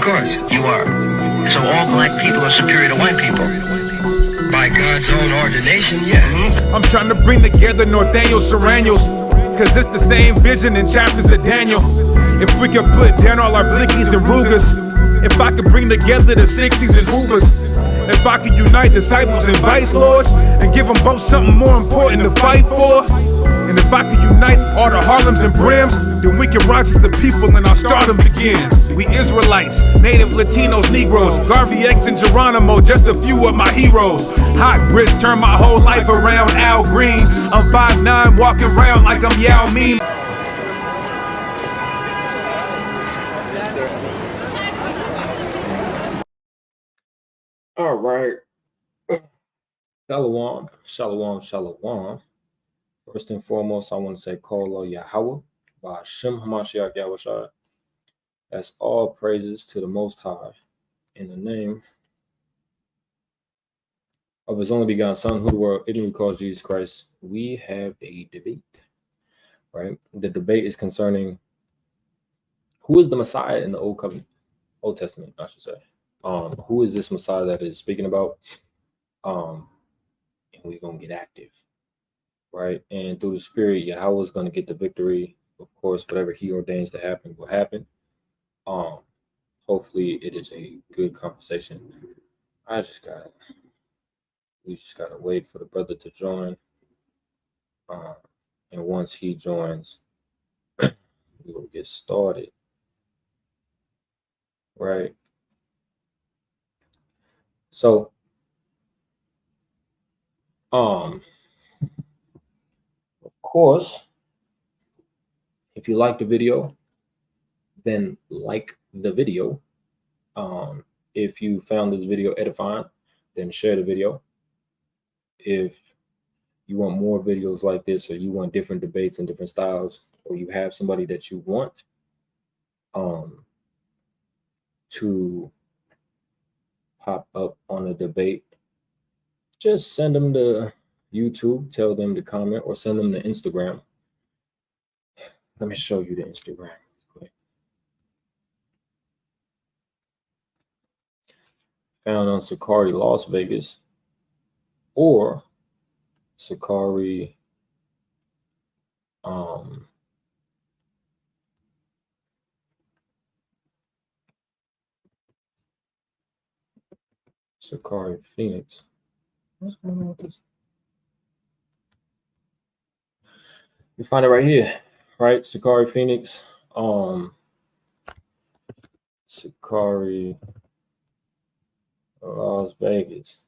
course, you are. So all black people are superior to white people. By God's own ordination, yeah. I'm trying to bring together Northaniel Serranios, cause it's the same vision in chapters of Daniel. If we could put down all our blinkies and Rugers, if I could bring together the 60s and Hoovers, if I could unite disciples and vice lords and give them both something more important to fight for, and if I could unite all the Harlems and Brims, then we can rise as a people and our stardom begins. We Israelites, native Latinos, Negroes, Garvey X and Geronimo, just a few of my heroes. Hot Brits turn my whole life around. Al Green, I'm 5'9", walking around like I'm Yao Ming. All right. Shalom, shalom, shalom. First and foremost, I want to say Kolo Yahweh, Ba'ashem Hamashiach Yahushua. That's all praises to the Most High. In the name of His only begotten Son, who the world ignorantly calls Jesus Christ, we have a debate, right? The debate is concerning who is the Messiah in the Old Testament, I should say. Who is this Messiah that is speaking about? And we're going to get active, right? And through the Spirit, Yahweh is going to get the victory. Of course, whatever He ordains to happen will happen. Hopefully, it is a good conversation. We just gotta wait for the brother to join. And once he joins, we will get started, right? So, of course, if you like the video, then like the video. If you found this video edifying, then share the video. If you want more videos like this, or you want different debates and different styles, or you have somebody that you want to pop up on a debate, just send them to YouTube, tell them to comment, or send them to Instagram. Let me show you the Instagram quick. Found on Sakari Las Vegas or Sakari Sakari Phoenix. What's going on with this? You find it right here, right? Sakari Phoenix, Sakari Las Vegas.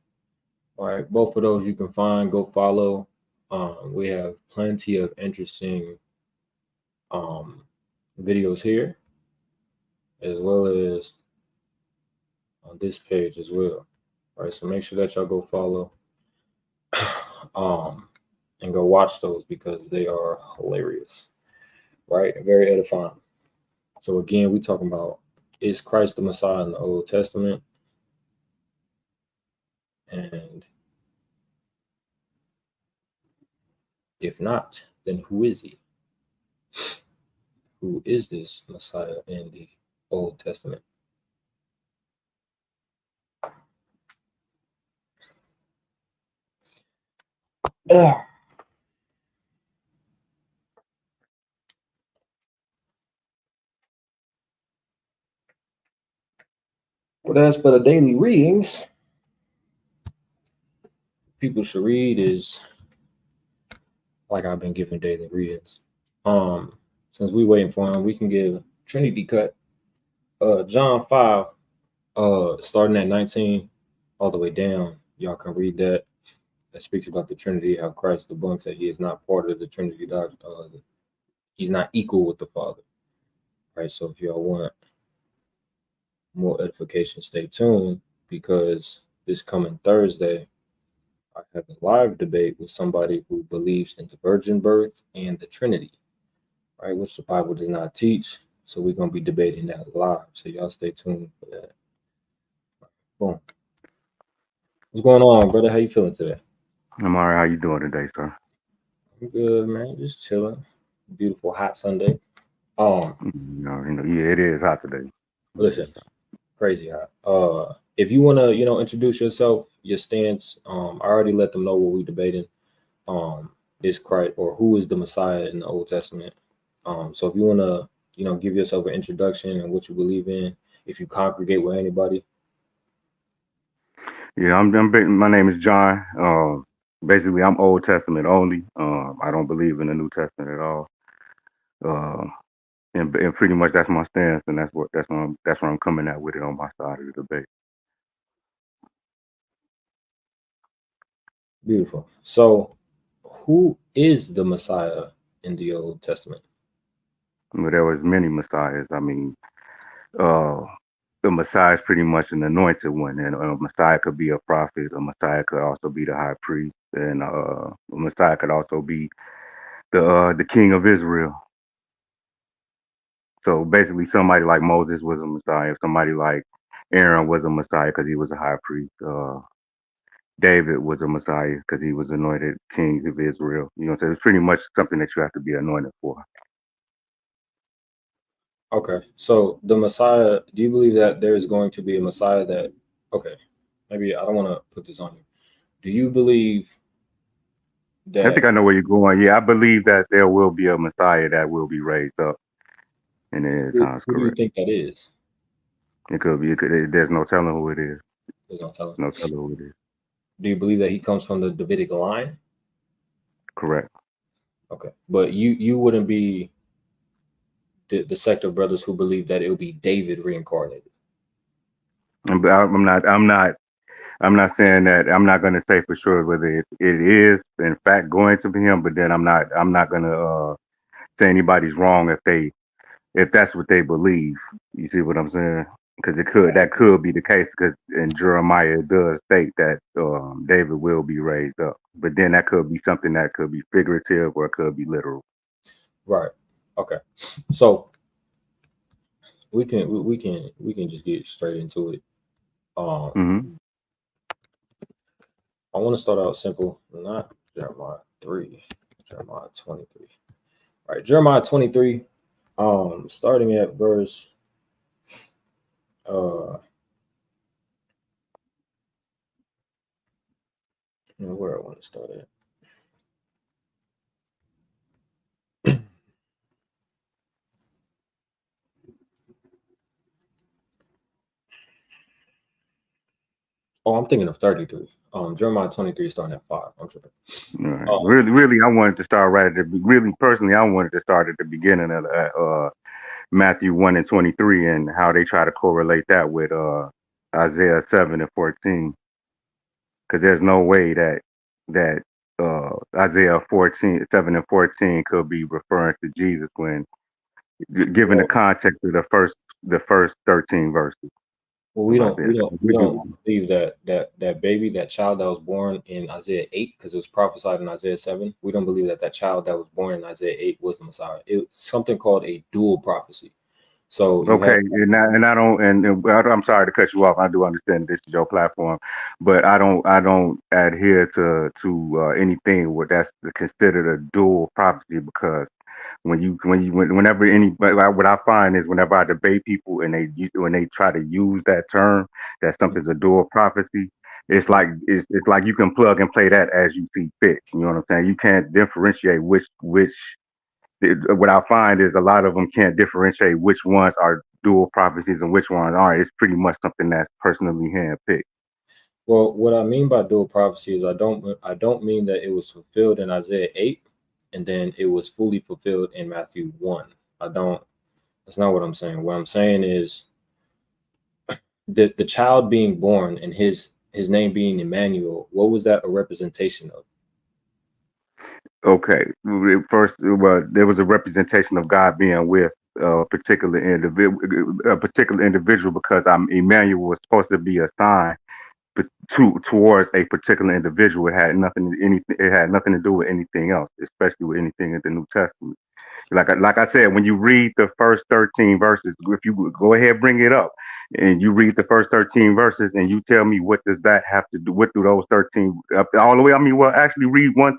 All right, both of those you can find. Go follow. We have plenty of interesting videos here, as well as on this page as well. All right, so make sure that y'all go follow and go watch those, because they are hilarious, right? Very edifying. So again, we're talking about, is Christ the Messiah in the Old Testament? And if not, then who is he? Who is this Messiah in the Old Testament? But as for the daily readings, people should read is, like I've been giving daily readings. Since we're waiting for him, we can give Trinity cut. John 5, starting at 19 all the way down. Y'all can read that. That speaks about the Trinity, how Christ debunks that he is not part of the Trinity doctrine. He's not equal with the Father. Right. So if y'all want more edification, stay tuned, because this coming Thursday, I have a live debate with somebody who believes in the virgin birth and the Trinity, right, which the Bible does not teach. So we're going to be debating that live. So y'all stay tuned for that. Boom. What's going on, brother? How you feeling today? I'm all right. How you doing today, sir? I'm good, man. Just chilling. Beautiful hot Sunday. Yeah, it is hot today. Listen, Crazy hot. If you wanna, introduce yourself, your stance. I already let them know what we debating. Is Christ or who is the Messiah in the Old Testament? So if you wanna, give yourself an introduction and what you believe in, if you congregate with anybody. Yeah, my name is John. Basically, I'm Old Testament only. I don't believe in the New Testament at all. Uh, and pretty much that's my stance, and that's where I'm coming at with it on my side of the debate. Beautiful. So who is the Messiah in the Old Testament? But there was many messiahs. I mean, uh, the Messiah is pretty much an anointed one, and a Messiah could be a prophet. A Messiah could also be the high priest, and a Messiah could also be the king of Israel. So basically, somebody like Moses was a Messiah. Somebody like Aaron was a Messiah because he was a high priest. David was a Messiah because he was anointed king of Israel. So it's pretty much something that you have to be anointed for. Okay. So the Messiah, do you believe that there is going to be a Messiah that okay, maybe I don't want to put this on you. Do you believe I think that I know where you're going. Yeah, I believe that there will be a Messiah that will be raised up, and it sounds who do you correct. think that is? It could be. There's no telling who it is. There's no telling. No telling who it is. Do you believe that he comes from the Davidic line? Correct. Okay. But you wouldn't be the sect of brothers who believe that it will be David reincarnated. But I'm not. I'm not. I'm not saying that. I'm not going to say for sure whether it is in fact going to be him. But then I'm not. I'm not going to say anybody's wrong if that's what they believe. You see what I'm saying? Because that could be the case. Because in Jeremiah it does state that David will be raised up. But then that could be something that could be figurative or it could be literal. Right. Okay. So we can just get straight into it. Um, Hmm. I want to start out simple, not Jeremiah 3, Jeremiah 23. All right, Jeremiah 23, starting at verse where I want to start at. Oh, I'm thinking of 33. Jeremiah 23 starting at 5. I'm tripping. All right. Um, Really, I wanted to start right at really personally. I wanted to start at the beginning of Matthew 1:23 and how they try to correlate that with Isaiah 7:14. Because there's no way that Isaiah 7:14 could be referring to Jesus when given the well, context of the first 13 verses well, we of don't we Isaiah. don't we don't believe that baby, that child that was born in Isaiah 8, because it was prophesied in Isaiah 7. We don't believe that child that was born in Isaiah 8 was the Messiah. It's something called a dual prophecy. So you Okay, have and I don't, I'm sorry to cut you off. I do understand this is your platform, but I don't adhere to anything where that's considered a dual prophecy because whenever what I find is whenever I debate people and when they try to use that term that something's a dual prophecy, it's like you can plug and play that as you see fit. You know what I'm saying? You can't differentiate which what I find is a lot of them can't differentiate which ones are dual prophecies and which ones aren't. It's pretty much something that's personally handpicked. well, what I mean by dual prophecy is I don't mean that it was fulfilled in Isaiah 8 and then it was fully fulfilled in Matthew 1. I don't That's not what I'm saying. What I'm saying is the child being born and his name being Emmanuel, what was that a representation of? Okay, first, well, there was a representation of God being with a particular individual because Emmanuel was supposed to be a sign towards a particular individual. It had nothing to do with anything else, especially with anything in the New Testament. Like I said, when you read the first 13 verses, if you go ahead bring it up, and you read the first 13 verses, and you tell me what does that have to do? What do those 13 all the way? I mean, well, actually read one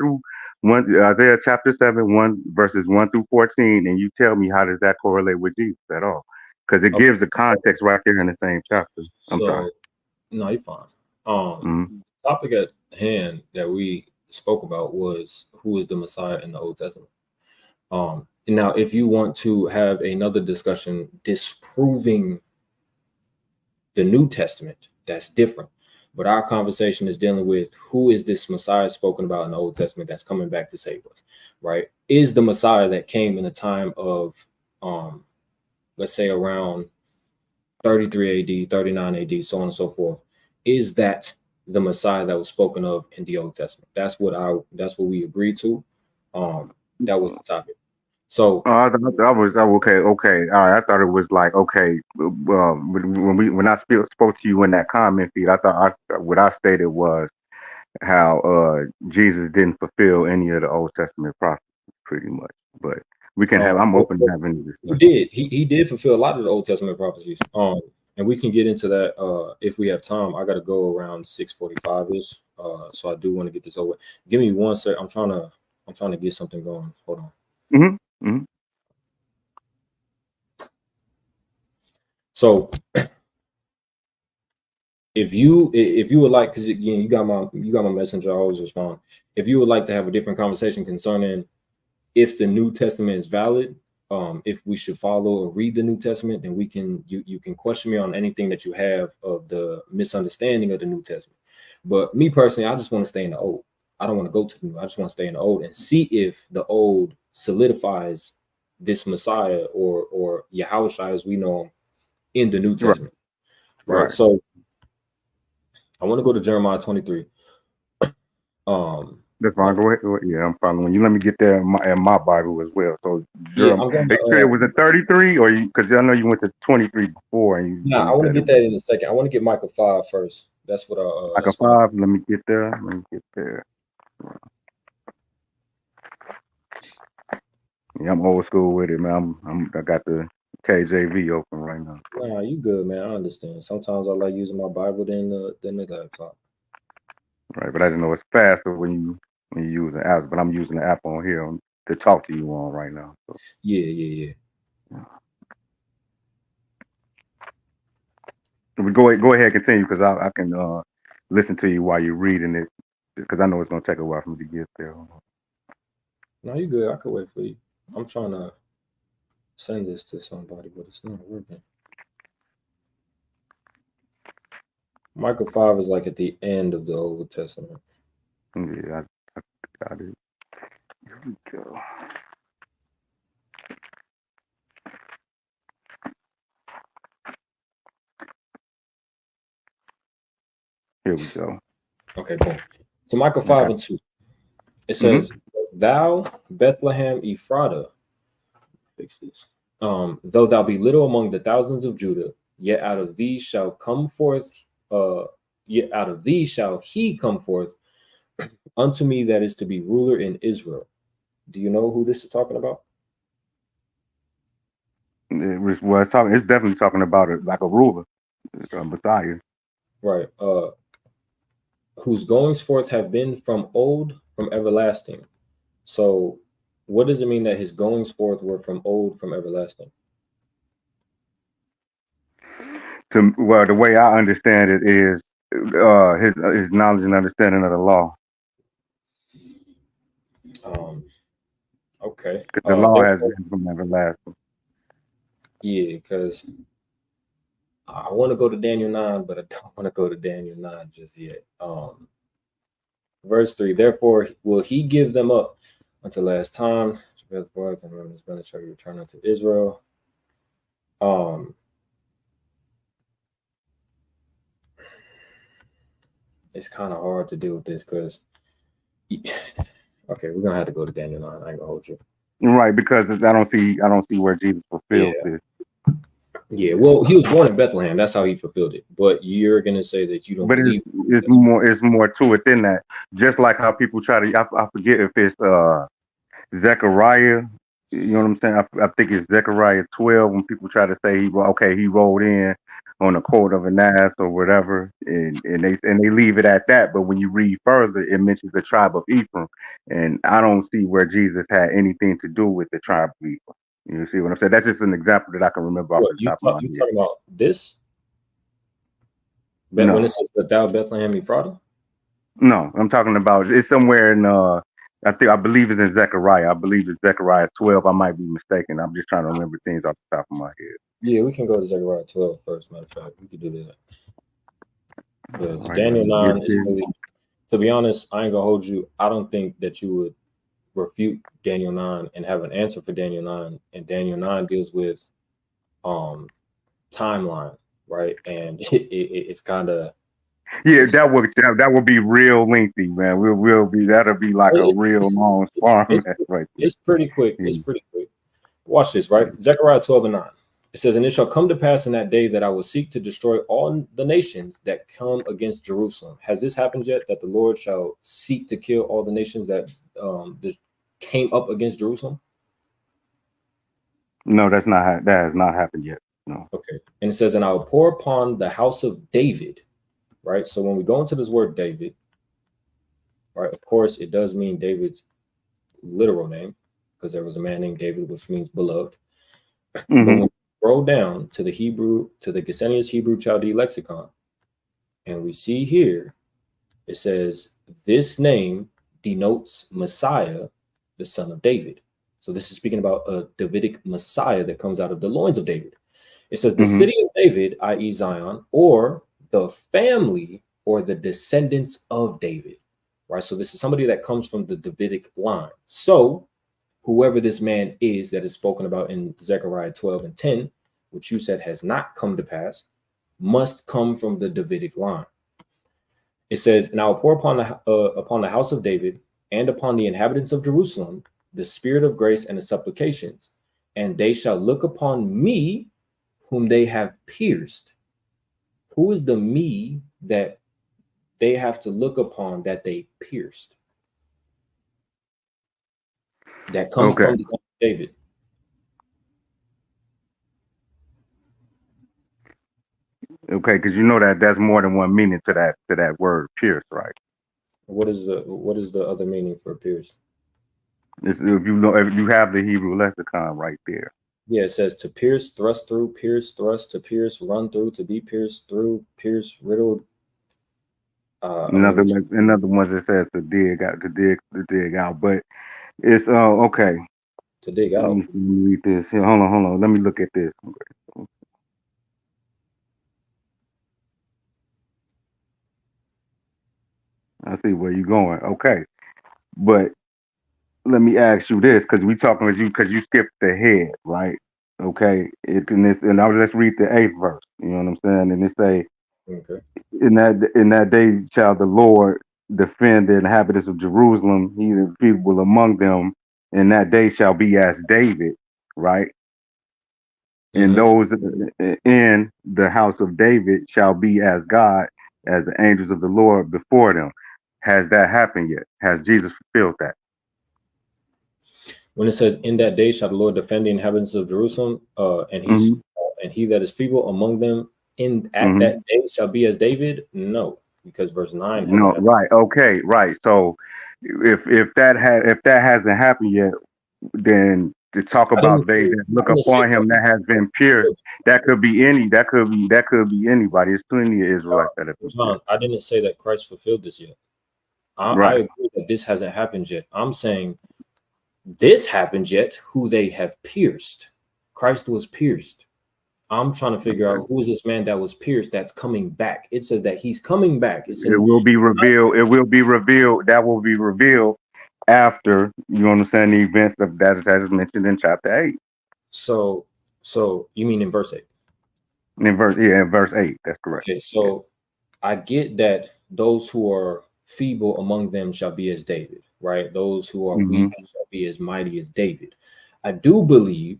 Isaiah chapter 7, 1 verses 1 through 14, and you tell me how does that correlate with Jesus at all? because it Okay. gives the context right there in the same chapter. I'm sorry. So no, you're fine. Mm-hmm. Topic at hand that we spoke about was who is the Messiah in the Old Testament. And now, if you want to have another discussion disproving the New Testament, that's different. But our conversation is dealing with who is this Messiah spoken about in the Old Testament that's coming back to save us, right? Is the Messiah that came in the time of, let's say around 33 AD, 39 AD, so on and so forth, is that the Messiah that was spoken of in the Old Testament? That's what we agreed to. That was the topic. So I was okay. Okay, all right. I thought it was like okay. When I spoke to you in that comment feed, I thought what I stated was how Jesus didn't fulfill any of the Old Testament prophecies, pretty much. But we can have. I'm open to having this he discussion. did. He did fulfill a lot of the Old Testament prophecies. And we can get into that if we have time. I got to go around 6:45 ish. So I do want to get this over. Give me one sec. I'm trying to get something going. Hold on. Mm-hmm. Mm-hmm. So if you would like, because again, you got my messenger, I always respond. If you would like to have a different conversation concerning if the New Testament is valid, if we should follow or read the New Testament, then you can question me on anything that you have of the misunderstanding of the New Testament. But me personally, I just want to stay in the old. I don't want to go to the new. I just want to stay in the old and see if the old solidifies this Messiah or Yahushua as we know him in the New Testament. Right. So I want to go to Jeremiah 23. That's fine. Go ahead. Yeah, I'm following you. Let me get there in my Bible as well. So, Yeah, I'm going to. Was it 33 or because I know you went to 23 before and you. I want to get that in a second. I want to get Micah 5 first. That's what I. Micah 5. Let me get there. Yeah, I'm old school with it, man. I got the KJV open right now. Nah, you good, man. I understand. Sometimes I like using my Bible than the laptop. Right, but I just know it's faster when you use an app. But I'm using the app on here to talk to you on right now. So. Yeah. We go ahead, continue because I can listen to you while you're reading it because I know it's gonna take a while for me to get there. No, you good. I could wait for you. I'm trying to send this to somebody, but it's not working. Micah 5 is like at the end of the Old Testament. Yeah, I got it. Here we go. Here we go. Okay, cool. So Micah 5 and 2. It says, Thou, Bethlehem Ephratah, fix this. Though thou be little among the thousands of Judah, yet out of thee shall come forth, yet out of thee shall he come forth unto me that is to be ruler in Israel. Do you know who this is talking about? It's definitely talking about it like a ruler, a Messiah. Right. Whose goings forth have been from old, from everlasting. So what does it mean that his goings forth were from old, from everlasting? Well, the way I understand it is his knowledge and understanding of the law. Okay. Because the law has been from everlasting. Yeah, because I want to go to Daniel 9, but I don't want to go to Daniel 9 just yet. Verse 3, therefore will he give them up until last time, and his military return unto Israel. It's kind of hard to deal with this because okay, we're gonna have to go to Daniel 9. I ain't gonna hold you. Right, because I don't see where Jesus fulfills this. Yeah, well, he was born in Bethlehem. That's how he fulfilled it. But you're gonna say that you don't believe. It's more to it than that. Just like how people try to, I forget if it's Zechariah. You know what I'm saying? I think it's Zechariah 12 when people try to say he rode in on a coat of an ass or whatever, and they leave it at that. But when you read further, it mentions the tribe of Ephraim, and I don't see where Jesus had anything to do with the tribe of Ephraim. You see what I'm saying? That's just an example that I can remember off What, the top of my you head. talking about this? No. When it says, "But thou Bethlehem Ephratah"? No, I'm talking about it's somewhere in I believe it's in Zechariah. I believe it's Zechariah 12. I might be mistaken. I'm just trying to remember things off the top of my head. Yeah, we can go to Zechariah 12 first. Matter of fact, we could do that because Right, Daniel 9 is this. really. To be honest, I ain't gonna hold you. I don't think that you would refute Daniel 9 and have an answer for Daniel 9. And Daniel 9 deals with timeline, right? And it's kind of Yeah, that would be real lengthy, man. That'll be like a real long farm right there. it's pretty quick. Yeah. It's pretty quick. Watch this, right? Zechariah 12 and 9. It says, "And it shall come to pass in that day that I will seek to destroy all the nations that come against Jerusalem." Has this happened yet? That the Lord shall seek to kill all the nations that came up against Jerusalem? No, that has not happened yet. No. Okay. And it says, "And I will pour upon the house of David," right? So when we go into this word David, right, of course, it does mean David's literal name, because there was a man named David, which means beloved. Mm-hmm. But when we scroll down to the Gesenius Hebrew Chaldee lexicon, and we see here, it says, "This name denotes Messiah, the son of David." So this is speaking about a Davidic Messiah that comes out of the loins of David. It says the city of David, i.e. Zion, or the family or the descendants of David, right? So this is somebody that comes from the Davidic line. So whoever this man is that is spoken about in Zechariah 12 and 10, which you said has not come to pass, must come from the Davidic line. It says, "And I will pour upon the house of David and upon the inhabitants of Jerusalem the spirit of grace and the supplications, and they shall look upon me whom they have pierced." Who is the me that they have to look upon that they pierced? That comes from David. Okay, because you know that's more than one meaning to that word pierce, right? What is the other meaning for pierce? If you have the Hebrew lexicon right there. Yeah, it says to pierce, thrust through, pierce, thrust, to pierce, run through, to be pierced through, pierce, riddled. Another one that says to dig out, but it's okay. To dig out. Let me read this. Here, hold on. Let me look at this. Okay. I see where you're going. Okay, but let me ask you this, because we talking with you because you skipped ahead, right? Okay, and I'll just read the 8th verse. You know what I'm saying? And it say, okay, in that day shall the Lord defend the inhabitants of Jerusalem, he the people among them, and that day shall be as David, right? And those in the house of David shall be as God, as the angels of the Lord before them. Has that happened yet? Has Jesus fulfilled that? When it says, "In that day shall the Lord defend the inhabitants of Jerusalem, and he that is feeble among them at that day shall be as David," no, because verse 9. No, right. Okay, right. So if that hasn't happened yet, then to talk about they that look upon him that has been pierced, that could be anybody. It's plenty of Israelites that have been pierced. I didn't say that Christ fulfilled this yet. I agree that this hasn't happened yet. I'm saying this happened yet, who they have pierced. Christ was pierced. I'm trying to figure out who is this man that was pierced that's coming back. It says that he's coming back. It will be revealed. It will be revealed. That will be revealed after, you understand, the events of that is mentioned in chapter 8. So you mean in verse 8? In verse 8. That's correct. Okay, so I get that those who are feeble among them shall be as David, right? Those who are weak shall be as mighty as David. I do believe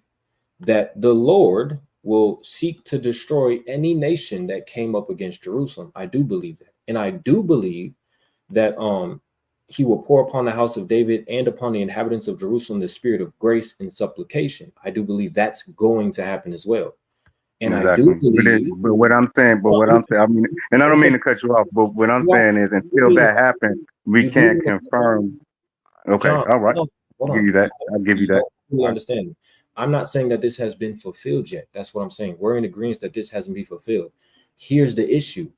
that the Lord will seek to destroy any nation that came up against Jerusalem. I do believe that. And I do believe that he will pour upon the house of David and upon the inhabitants of Jerusalem the spirit of grace and supplication. I do believe that's going to happen as well. And exactly. I do believe, but what I'm saying, I mean, and I don't mean to cut you off, but what I'm saying is, until that happens, we can't confirm. Okay, John, all right. I'll give you that. You don't fully understand. I'm not saying that this has been fulfilled yet. That's what I'm saying. We're in agreement that this hasn't been fulfilled. Here's the issue.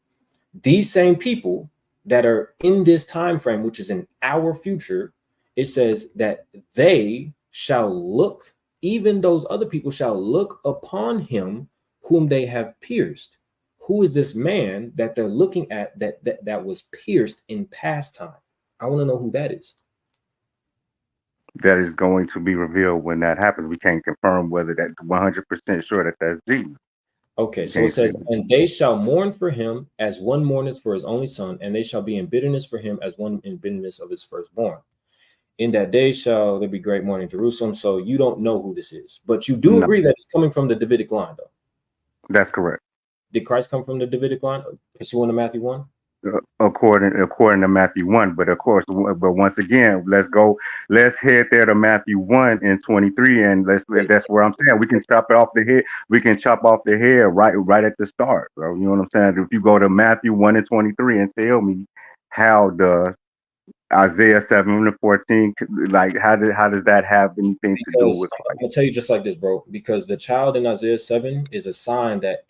These same people that are in this time frame, which is in our future, it says that they shall look, even those other people shall look upon him whom they have pierced. Who is this man that they're looking at that was pierced in past time? I want to know who that is. That is going to be revealed when that happens. We can't confirm whether that's 100% sure that that's Jesus. Okay, so it says, and they shall mourn for him as one mourneth for his only son, and they shall be in bitterness for him as one in bitterness of his firstborn. In that day shall there be great mourning in Jerusalem. So you don't know who this is, but you do agree that it's coming from the Davidic line, though. That's correct. Did Christ come from the Davidic line? Pursuant to Matthew 1? According to Matthew 1, but of course, but once again, let's head there to Matthew 1 and 23, and that's where I'm saying we can chop it off the head. We can chop off the head right at the start, bro. You know what I'm saying? If you go to Matthew 1 and 23 and tell me how does Isaiah 7 and 14, like how does that have anything to do with Christ? I'm gonna tell you just like this, bro, because the child in Isaiah 7 is a sign that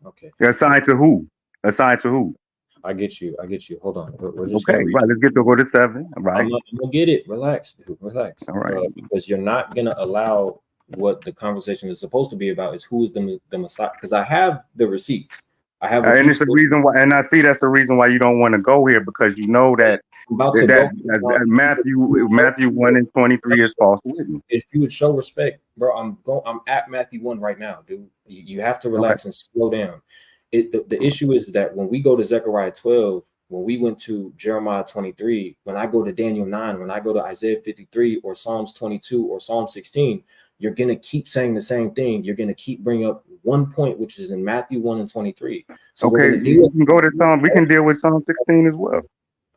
okay. A sign to who? A sign to who? I get you. Hold on. We're just okay, right. Let's get to go to 7. Right. I'm gonna get it. Relax, dude. Relax. All right. Because you're not gonna allow what the conversation is supposed to be about is who is the Messiah. Because I have the receipts. I have, and it's the reason why. And I see that's the reason why you don't want to go here, because you know that Matthew 1 and 23 is false witness. If you would show respect, bro, I'm at Matthew 1 right now, dude. You have to relax and slow down. The issue is that when we go to Zechariah 12, when we went to Jeremiah 23, when I go to Daniel 9, when I go to Isaiah 53 or Psalms 22 or Psalm 16, you're going to keep saying the same thing. You're going to keep bringing up one point, which is in Matthew 1 and 23. So okay, we can go to Psalm. We can deal with Psalm 16 as well.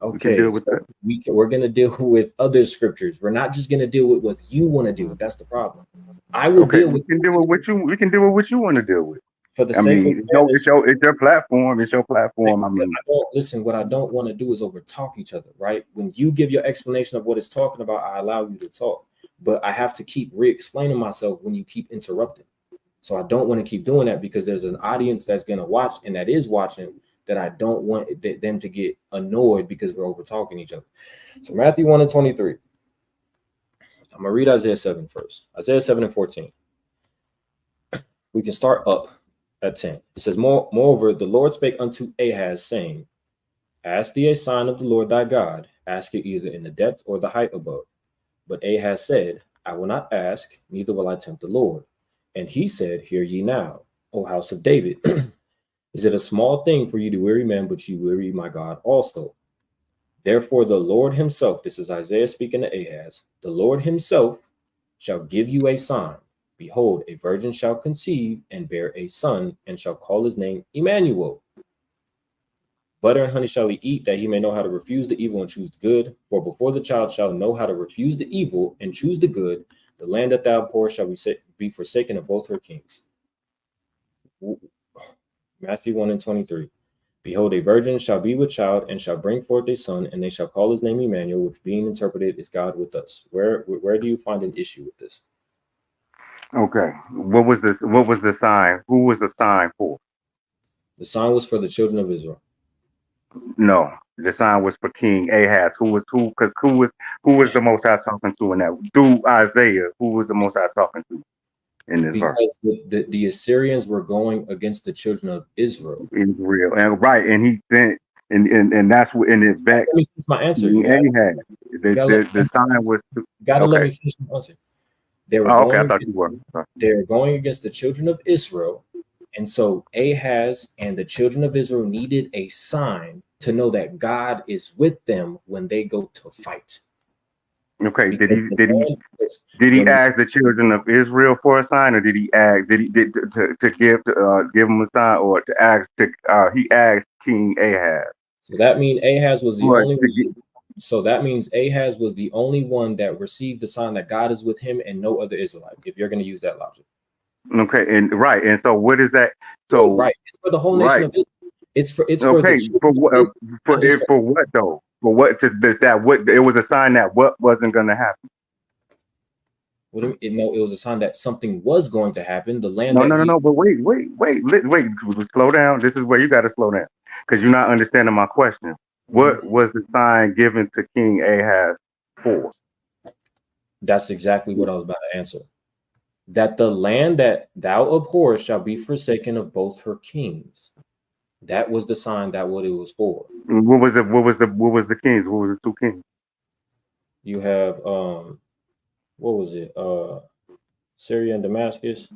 Okay, we're going to deal with other scriptures. We're not just going to deal with what you want to deal with. That's the problem. I will deal with. We can deal with what you. We can deal with what you want to deal with. For the sake of it's your platform. It's your platform. I mean, listen. What I don't want to do is over talk each other, right? When you give your explanation of what it's talking about, I allow you to talk, but I have to keep re-explaining myself when you keep interrupting. So I don't want to keep doing that because there's an audience that's going to watch and that is watching that I don't want them to get annoyed because we're over talking each other. So Matthew 1 and 23. I'm gonna read Isaiah 7 first. Isaiah 7 and 14. We can start up at 10. It says, moreover, the Lord spake unto Ahaz, saying, ask thee a sign of the Lord thy God, ask it either in the depth or the height above. But Ahaz said, I will not ask, neither will I tempt the Lord. And he said, hear ye now, O house of David. Is it a small thing for you to weary men, but you weary my God also? Therefore the Lord himself, this is Isaiah speaking to Ahaz, the Lord himself shall give you a sign. Behold, a virgin shall conceive and bear a son, and shall call his name Emmanuel. Butter and honey shall he eat, that he may know how to refuse the evil and choose the good. For before the child shall know how to refuse the evil and choose the good, the land that thou abhorrest shall be forsaken of both her kings. Matthew 1 and 23. Behold, a virgin shall be with child and shall bring forth a son, and they shall call his name Emmanuel, which being interpreted is God with us. Where do you find an issue with this? Okay. What was the sign? Who was the sign for? The sign was for the children of Israel. No, the sign was for King Ahaz. Who was the Most High talking to in that? Through Isaiah, who was the Most High talking to in this verse? Because the Assyrians were going against the children of Israel. Israel, and right, and he sent, and that's what in his back. Let me finish my answer. Ahaz. The sign was. Gotta let me finish my answer. They were okay, I thought you were. They were going against the children of Israel. And so Ahaz and the children of Israel needed a sign to know that God is with them when they go to fight. Okay, did he ask the children of Israel for a sign, or did he ask to give them a sign, or to ask he asked King Ahaz? So that means Ahaz was the only one. So that means Ahaz was the only one that received the sign that God is with him and no other Israelite, if you're going to use that logic. Okay, and so what is that? So right, it's for the whole nation of Israel. It's for what though? For what? That what it was a sign that what wasn't going to happen. What do you mean? No, it was a sign that something was going to happen. The land No, that no, no, he no. But wait. Slow down. This is where you got to slow down because you're not understanding my question. Mhm. What was the sign given to King Ahaz for? That's exactly what I was about to answer. That the land that thou abhorrest shall be forsaken of both her kings. That was the sign that what it was for. What was it? What was the kings? What was the two kings? You have what was it? Syria and Damascus.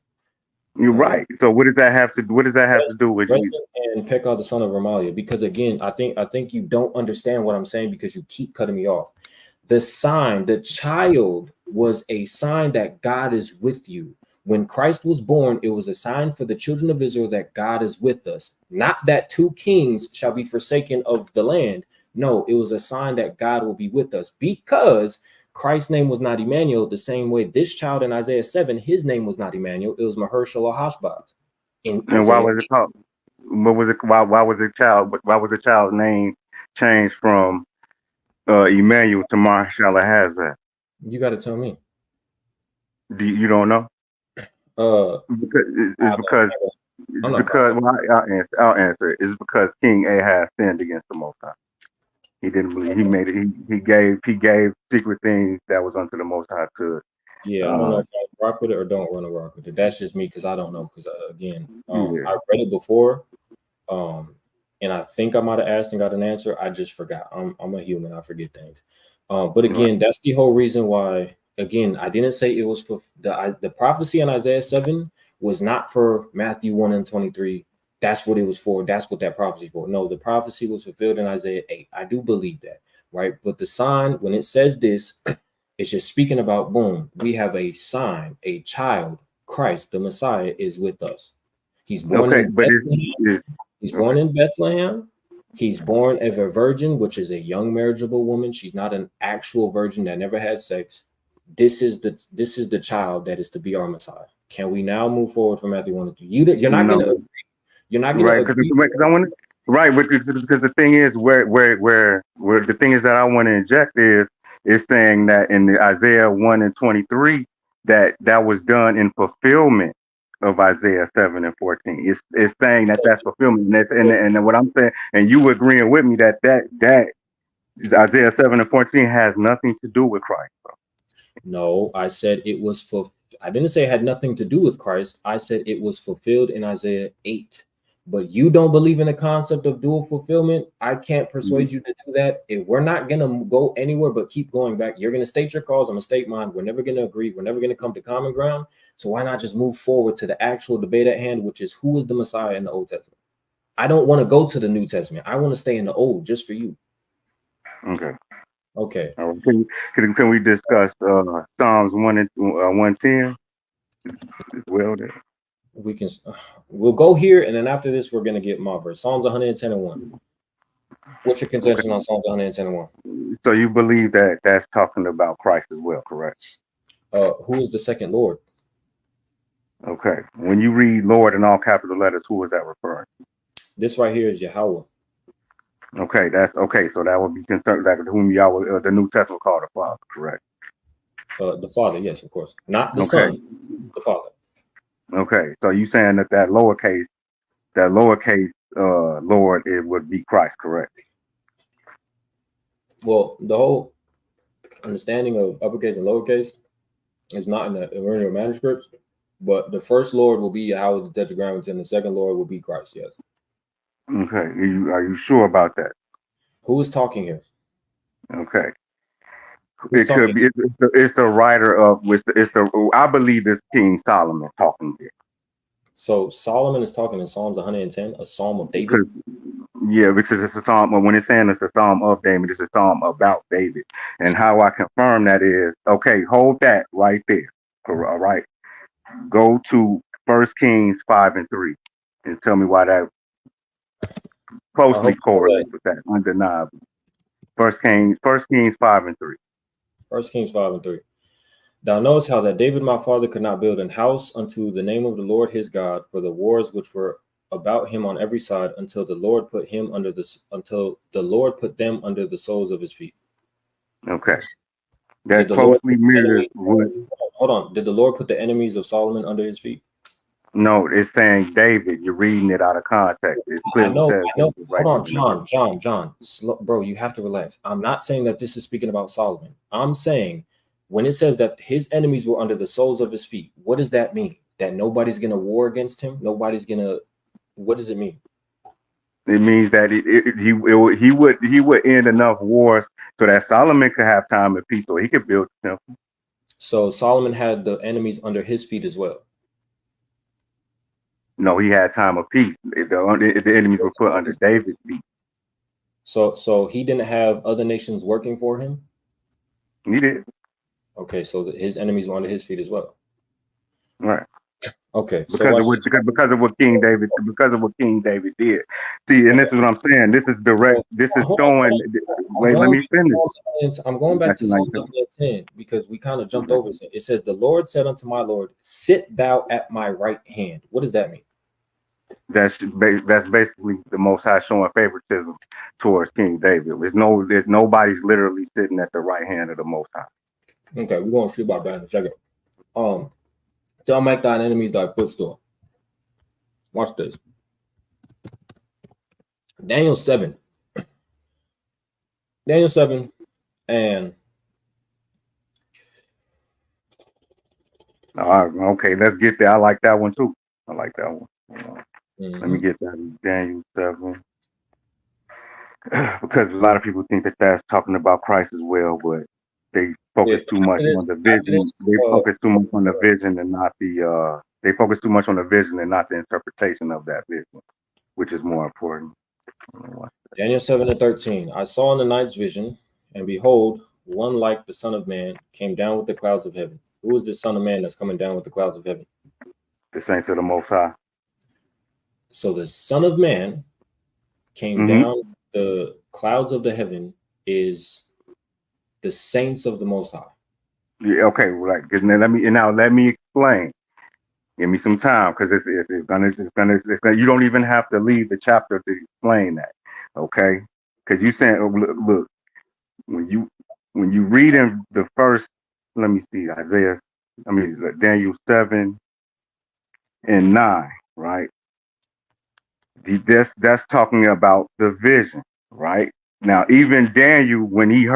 You're right. So what does that have to? What does that have to do with you? Rezin and Pekah, the son of Remaliah. Because again, I think you don't understand what I'm saying because you keep cutting me off. The sign, the child was a sign that God is with you. When Christ was born, it was a sign for the children of Israel that God is with us. Not that two kings shall be forsaken of the land. No, it was a sign that God will be with us because Christ's name was not Emmanuel, the same way this child in Isaiah 7, his name was not Emmanuel, it was Mahershal or Hashbaz. In And why Isaiah was it called? What was it? Why was the child? Why was the child's name changed from Emmanuel to Marshall Hazard? you got to tell me. You don't know? Uh, Because I it's because I'm it's not because proud. well, I'll answer it. It's because King Ahaz sinned against the Most High. He didn't believe. He made it. He gave secret things that was unto the Most High to. Yeah, I don't know if I rock with it or don't want to rock with it. That's just me because I don't know. Because again, Yeah. I read it before, and I think I might have asked and got an answer. I just forgot. I'm a human. I forget things. But Right. again, that's the whole reason why. Again, I didn't say it was for the prophecy in Isaiah 7 was not for Matthew 1 and 23. That's what it was for. That's what that prophecy for. No, the prophecy was fulfilled in Isaiah 8. I do believe that, right? But the sign, when it says this, it's just speaking about boom, we have a sign, a child, Christ, the Messiah, is with us. He's born Okay, in but Bethlehem. it's He's okay. born in Bethlehem. He's born of a virgin, which is a young marriageable woman. She's not an actual virgin that never had sex. This is the child that is to be our Messiah. Can we now move forward from Matthew 1 and 3? You're not gonna No, agree. You're not gonna right? agree. Because I want to. Right, because the thing is, where the thing is that I want to inject is saying that in the Isaiah 1 and 23 that was done in fulfillment of Isaiah 7 and 14. It's saying that that's fulfillment, and and what I'm saying, and you agreeing with me that Isaiah 7 and 14 has nothing to do with Christ. No, I said it was for. I didn't say it had nothing to do with Christ. I said it was fulfilled in Isaiah 8. But you don't believe in the concept of dual fulfillment. I can't persuade you to do that. If we're not gonna go anywhere but keep going back, you're gonna state your cause. I'm gonna state mine. We're never gonna agree. We're never gonna come to common ground. So why not just move forward to the actual debate at hand, which is who is the Messiah in the Old Testament? I don't want to go to the New Testament. I want to stay in the Old just for you. Okay. Okay. All right. Can we discuss Psalms 110 as well? There? We can we'll go here, and then after this, we're gonna get my verse. Psalms 110 and 1. What's your contention on Psalms 110 and 1? So you believe that that's talking about Christ as well, correct? Who is the second Lord? Okay. When you read Lord in all capital letters, who is that referring This right here is Yahweh. to? Okay, that's okay. So that would be concerned that whom Yahweh, the New Testament called the Father, correct? The Father, yes, of course. Not the Okay. Son, the Father. Okay. So you saying that lowercase Lord, it would be Christ, correct? Well, the whole understanding of uppercase and lowercase is not in the original manuscripts, but the first Lord will be Yahweh the Tetragrammaton, and the second Lord will be Christ, yes. Okay. Are you sure about that? Who is talking here? Okay. Who's It could talking? be. It's the writer of. I believe it's King Solomon talking here. So Solomon is talking in Psalms 110, a Psalm of David. Because because it's a psalm. When it's saying it's a psalm of David, it's a psalm about David. And how I confirm that is okay. Hold that right there. All right. Go to 1 Kings 5 and 3, and tell me why that I hope closely you know that. correlates with that. Undeniably. First Kings 5 and 3. 1 Kings 5 and 3. Thou knowest how that David my father could not build an house unto the name of the Lord his God for the wars which were about him on every side until the Lord put them under the soles of his feet. Okay. Did that the Lord closely put the mirrors enemies, what. hold on. Did the Lord put the enemies of Solomon under his feet? No, it's saying David. You're reading it out of context. It I clearly know, says I know. David right Hold on, there in the verse. John. Bro, you have to relax. I'm not saying that this is speaking about Solomon. I'm saying when it says that his enemies were under the soles of his feet, what does that mean? That nobody's gonna war against him? Nobody's gonna. What does it mean? It means that he would end enough wars so that Solomon could have time and peace, so he could build the temple. So Solomon had the enemies under his feet as well. No, he had time of peace. The enemies were put under David's feet. So he didn't have other nations working for him. He did. Okay, so his enemies were under his feet as well. Right. Okay, so Because watch of what this. King David did. See, and this is what I'm saying. This is direct. This is showing. Wait, let me finish. I'm going back to Psalm 110 because we kind of jumped over it. It says, "The Lord said unto my Lord, sit thou at my right hand." What does that mean? That's basically the Most High showing favoritism towards King David. There's nobody's literally sitting at the right hand of the Most High. Okay, we're going to see about that in a second. Tell make thine enemies thy footstool. Watch this. Daniel 7. Daniel 7 and okay, let's get there. I like that one too. I like that one. Let me Mhm. get that Daniel 7. Because a lot of people think that that's talking about Christ as well, but they focus too much on the vision. They focus too much on the vision and not the they focus too much on the vision and not the interpretation of that vision, which is more important. Daniel 7 and 13. I saw in the night's vision, and behold, one like the Son of Man came down with the clouds of heaven. Who is this Son of Man that's coming down with the clouds of heaven? The saints of the Most High. So the Son of Man came down the clouds of the heaven is the saints of the Most High. Yeah, okay, right. Let me explain. Give me some time because it's gonna you don't even have to leave the chapter to explain that, okay? Because you saying look when you read in the first, let me see, Daniel 7 and 9, right? That's talking about the vision, right? Now, even Daniel, when he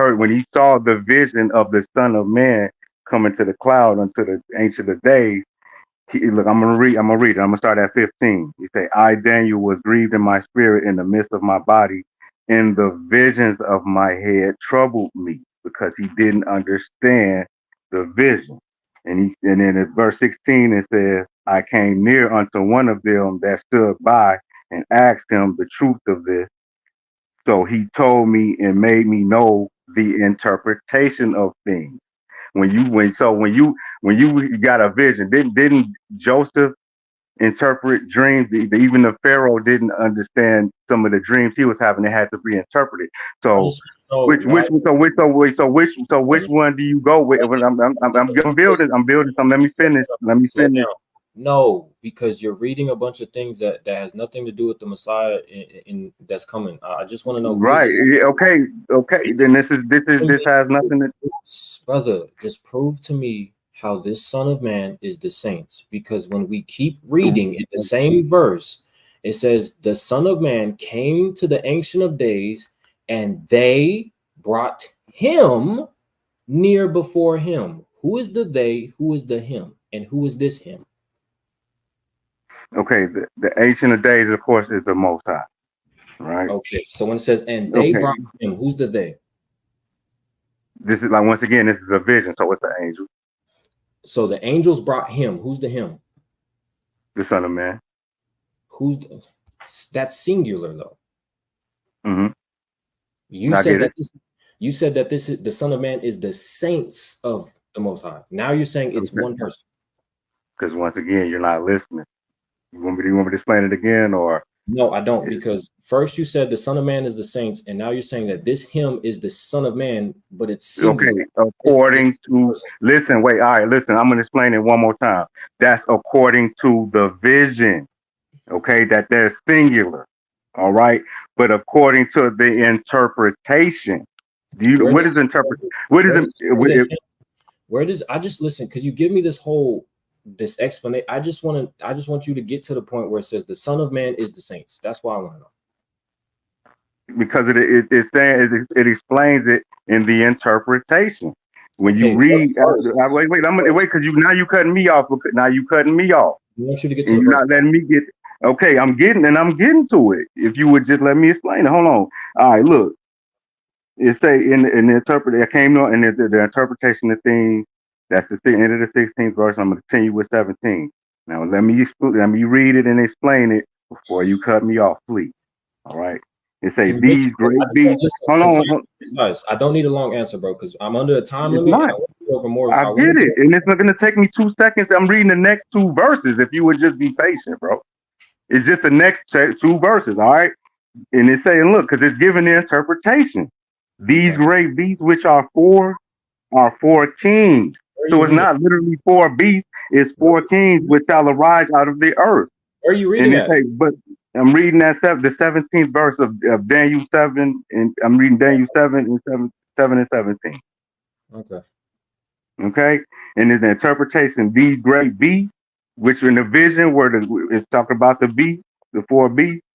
saw the vision of the Son of Man coming to the cloud unto the Ancient of Days, look, I'm gonna read it. I'm gonna start at 15. He say, I, Daniel, was grieved in my spirit in the midst of my body, and the visions of my head troubled me because he didn't understand the vision. And then in verse 16 it says, I came near unto one of them that stood by and asked him the truth of this. So he told me and made me know the interpretation of things. When you got a vision, didn't Joseph interpret dreams? Even the Pharaoh didn't understand some of the dreams he was having; they had to be interpreted. So which one do you go with? I'm building some. Let me finish. No, because you're reading a bunch of things that has nothing to do with the Messiah in that's coming. I just want to know who is Right. this? Okay. Then this has nothing to. Brother, just prove to me how this Son of Man is the saints. Because when we keep reading in the same verse, it says the Son of Man came to the Ancient of Days, and they brought him near before him. Who is the they? Who is the him? And who is this him? Okay, the Ancient of Days, of course, is the Most High, right? Okay, so when it says and they brought him, who's the they? This is like, once again, this is a vision, so it's an angel. So the angels brought him. Who's the him? The Son of Man. That's singular though. Mm-hmm. You said that this is the Son of Man is the saints of the Most High. Now you're saying it's one person. Because once again, you're not listening. You want me to explain it again, or no? I don't, because first you said the Son of Man is the saints, and now you're saying that this him is the Son of Man, but it's singular. Okay. According to listen, wait, all right, listen. I'm gonna explain it one more time. That's according to the vision. Okay, that they're singular. All right, but according to the interpretation, what is interpret? What is it? Where does I just listen because you give me this explanation. I just want you to get to the point where it says the Son of Man is the saints. That's why I want to know. Because it's saying it explains it in the interpretation. When you Okay, read, first, wait, I'm gonna wait because you cutting me off. Now you cutting me off, I want you to get to and the you're verse. not letting me get. Okay, I'm getting to it. If you would just let me explain it. Hold on. All right, look. It say in the interpret. It came on in the interpretation of things. That's the end of the 16th verse. I'm gonna continue with 17. Now let me read it and explain it before you cut me off, please. All right. It say Can you make it these quick? I great just want beasts. to listen Hold on. concise. I don't need a long answer, bro, because I'm under a time It's limit and not. I want to go over more. I I want get to it. get And it's not going to take me 2 seconds. I'm reading the next two verses if you would just be patient, bro. It's just the next two verses, all right? And it's saying, look, because it's giving the interpretation. These okay. great beasts, which are four kings. Where are So you it's reading? not literally four beasts, it's Where, four kings which shall arise out of the earth. where are you And reading it at? say, but I'm reading the 17th verse of Daniel 7, and I'm reading Daniel 7 and 17. Okay. Okay, and in the interpretation, these great beasts, which in the vision where it's talking about the four beasts,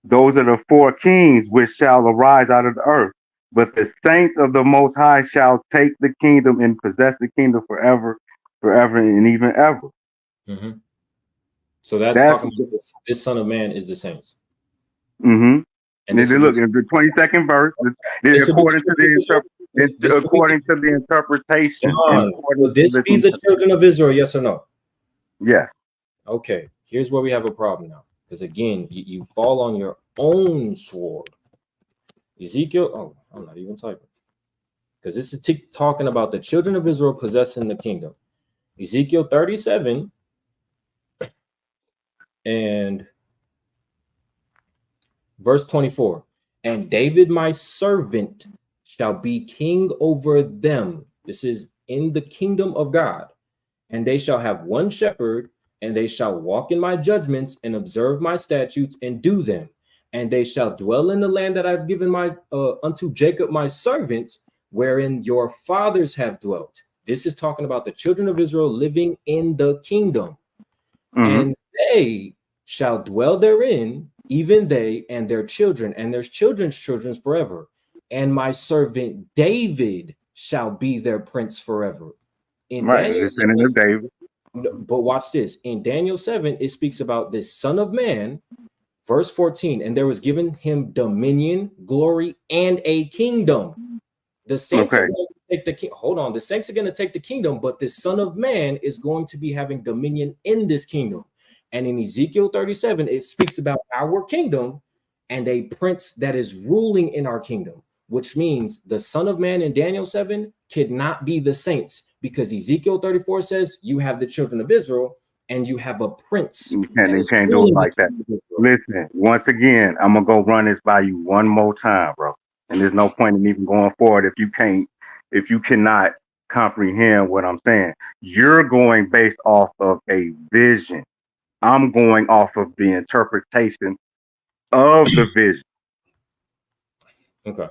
those are the four kings which shall arise out of the earth. But the saints of the Most High shall take the kingdom and possess the kingdom forever, forever and even ever. Mm-hmm. So that's That's talking about this Son of Man is the saints, mm-hmm. and And this will then be look in the 22nd verse, this will be the according to children of Israel. This will be according to the interpretation and John. according Will to this be the children of Israel? Yes or no? yes. Okay. Here's where we have a problem now, because again, you fall on your own sword. Ezekiel. Oh, I'm not even typing because this is talking about the children of Israel possessing the kingdom. Ezekiel 37 and verse 24. And David, my servant, shall be king over them. This is in the kingdom of God. And they shall have one shepherd, and they shall walk in my judgments and observe my statutes and do them. And they shall dwell in the land that I've given my unto Jacob my servant, wherein your fathers have dwelt. This is talking about the children of Israel living in the kingdom. Mm-hmm. And they shall dwell therein, even they and their children, and their children's children forever. And my servant David shall be their prince forever. In Right, Daniel it's in 7, David. but watch this. In Daniel 7, it speaks about this Son of Man, verse 14, and there was given him dominion, glory, and a kingdom. The saints Okay. are going to take the king. Hold on, the saints are going to take the kingdom, but this Son of Man is going to be having dominion in this kingdom. And in Ezekiel 37, it speaks about our kingdom and a prince that is ruling in our kingdom, which means the Son of Man in Daniel 7 cannot be the saints, because Ezekiel 34 says you have the children of Israel and you have a prince You that is can't do it ruling the like that. kingdom of Israel. Listen, once again, I'm gonna go run this by you one more time, bro. And there's no point in even going forward if you cannot comprehend what I'm saying. You're going based off of a vision. I'm going off of the interpretation of the vision. Okay.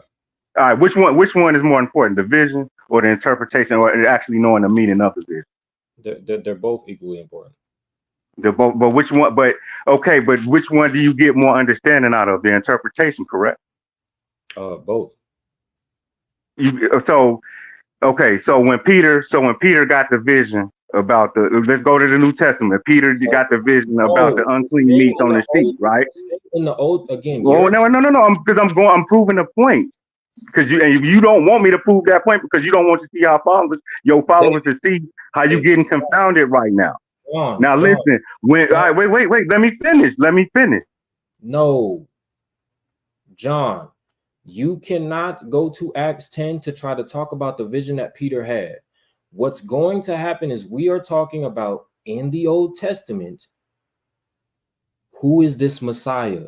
All right, which one is more important, the vision or the interpretation, or actually knowing the meaning of the vision? They're both equally important. But which one? But okay, but which one do you get more understanding out of? The interpretation, correct? Both. So okay, so when Peter got the vision about let's go to the New Testament. Peter got the vision about No, the unclean meat on the sheep, right? in the old again. Oh no. I'm proving the point. Because you don't want me to prove that point because you don't want to see your followers to see how you getting confounded right now. Now John, listen, all right, wait, let me finish. No, John, you cannot go to Acts 10 to try to talk about the vision that Peter had. What's going to happen is we are talking about in the Old Testament, who is this Messiah?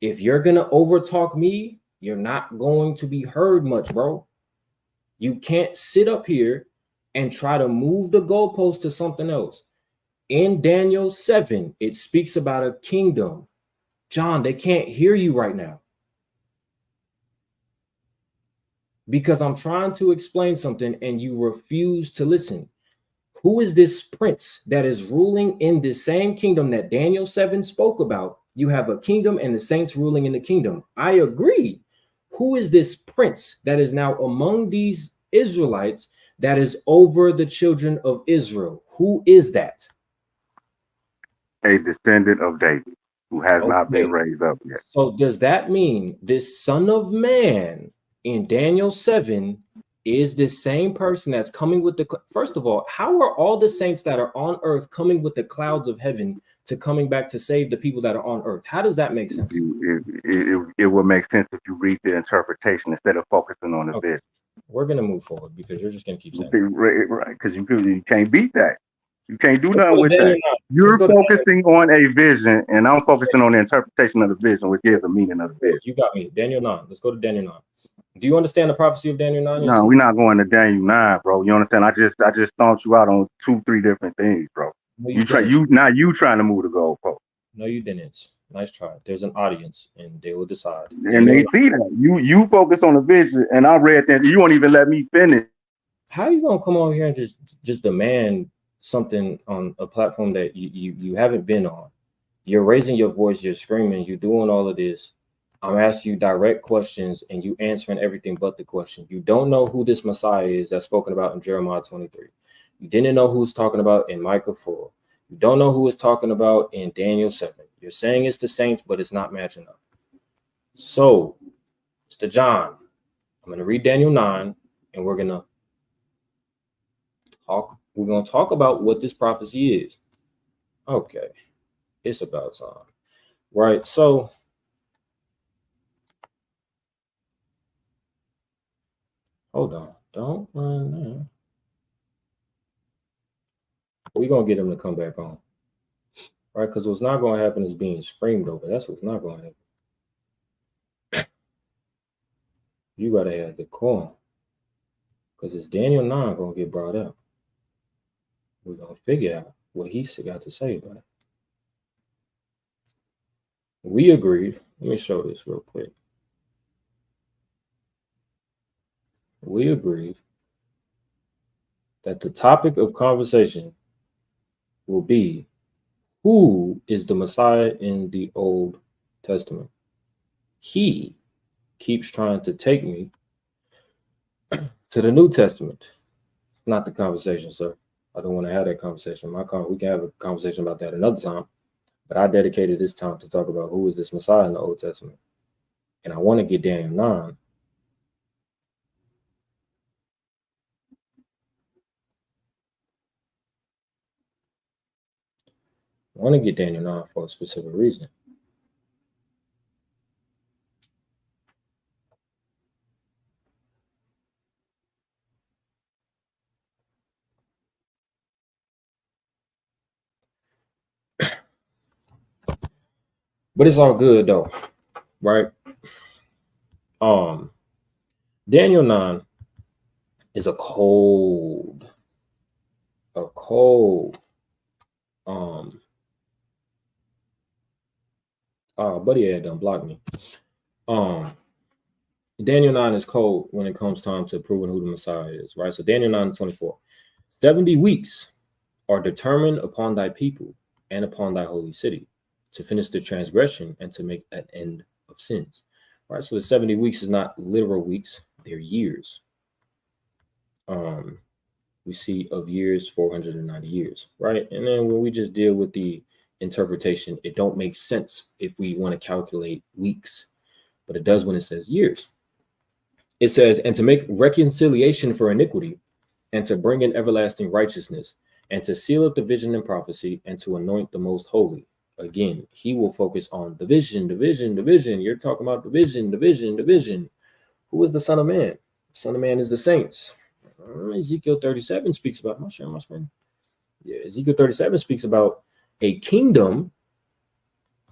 If you're going to overtalk me, you're not going to be heard much, bro. You can't sit up here and try to move the goalpost to something else. In Daniel 7, it speaks about a kingdom. John, they can't hear you right now. because I'm trying to explain something and you refuse to listen. Who is this prince that is ruling in the same kingdom that Daniel 7 spoke about? You have a kingdom and the saints ruling in the kingdom. I agree. Who is this prince that is now among these Israelites that is over the children of Israel? Who is that? A descendant of David who has not been Okay. raised up yet. So does that mean this son of man in Daniel 7 is the same person that's coming with the, first of all, how are all the saints that are on earth coming with the clouds of heaven to coming back to save the people that are on earth? How does that make sense? It would make sense if you read the interpretation instead of focusing on the Okay. vision. We're going to move forward because you're just going to keep saying Right, because you can't beat that. You can't do Let's nothing go to with Daniel that. 9. You're Let's go to focusing on a vision, and I'm focusing on the interpretation of the vision, which is the meaning of the vision. You got me. Daniel 9. Let's go to Daniel 9. Do you understand the prophecy of Daniel 9? No, we're not going to Daniel 9, bro. You understand? I just stomped you out on 2-3 different things, bro. No, you trying to move the goalpost. No, you didn't. Nice try. There's an audience, and they will decide. And they see that. You focus on the vision, and I read that. You won't even let me finish. How are you gonna come over here and just demand something on a platform that you haven't been on? You're raising your voice, you're screaming, you're doing all of this. I'm asking you direct questions, and you answering everything but the question. You don't know who this Messiah is that's spoken about in Jeremiah 23. You didn't know who's talking about in Micah 4. You don't know who is talking about in Daniel 7. You're saying it's the saints, but it's not matching up. So, Mr. John, I'm going to read Daniel 9, and we're going to talk about what this prophecy is. Okay, it's about time. Right, so hold on. Don't run now. We're going to get him to come back on. Right, because what's not going to happen is being screamed over. That's what's not going to happen. You got to have the decorum. Because it's Daniel 9 going to get brought up. We're going to figure out what he's got to say about it. We agreed. Let me show this real quick. We agreed that the topic of conversation will be who is the Messiah in the Old Testament. He keeps trying to take me to the New Testament. It's not the conversation, sir. I don't want to have that conversation. We can have a conversation about that another time. But I dedicated this time to talk about who is this Messiah in the Old Testament. And I want to get Daniel 9. I want to get Daniel 9 for a specific reason. But it's all good though, right? Daniel 9 is a cold. Buddy had done blocked me. Daniel 9 is cold when it comes time to proving who the Messiah is, right? So Daniel 9:24. 70 weeks are determined upon thy people and upon thy holy city to finish the transgression and to make an end of sins. Right. So the 70 weeks is not literal weeks, they're years. We see of years 490 years, right? And then when we just deal with the interpretation, it don't make sense if we want to calculate weeks, but it does when it says years. It says, and to make reconciliation for iniquity, and to bring in everlasting righteousness, and to seal up the vision and prophecy, and to anoint the most holy. Again, he will focus on division. You're talking about division. Who is the Son of Man? The Son of Man is the saints. Ezekiel 37 speaks about, am I sharing my screen? Yeah, Ezekiel 37 speaks about a kingdom,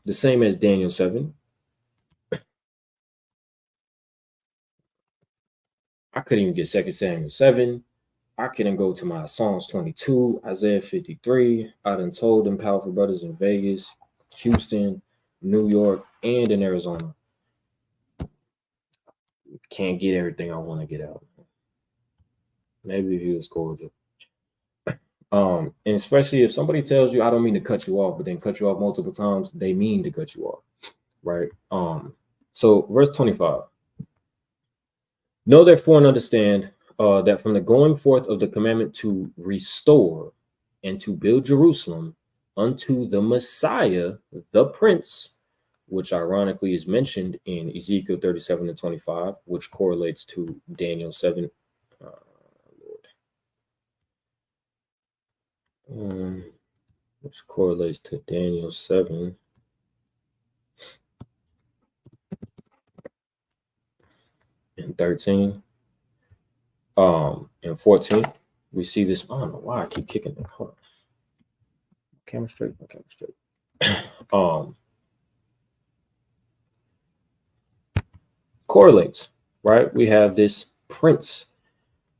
the same as Daniel 7. I couldn't even get 2 Samuel 7. I couldn't go to my Psalms 22, Isaiah 53. I done told them powerful brothers in Vegas, Houston, New York, and in Arizona. can't get everything I want to get out. Maybe if he was cordial. And especially if somebody tells you, I don't mean to cut you off, but then cut you off multiple times, they mean to cut you off, right? So verse 25. Know therefore and understand that from the going forth of the commandment to restore and to build Jerusalem unto the Messiah, the Prince, which ironically is mentioned in Ezekiel 37-25, which correlates to Daniel 7. Which correlates to Daniel 7. And 13. And 14. We see this. I don't know why I keep kicking it. Hold on. Camera straight. Camera straight. Correlates, right? We have this prince.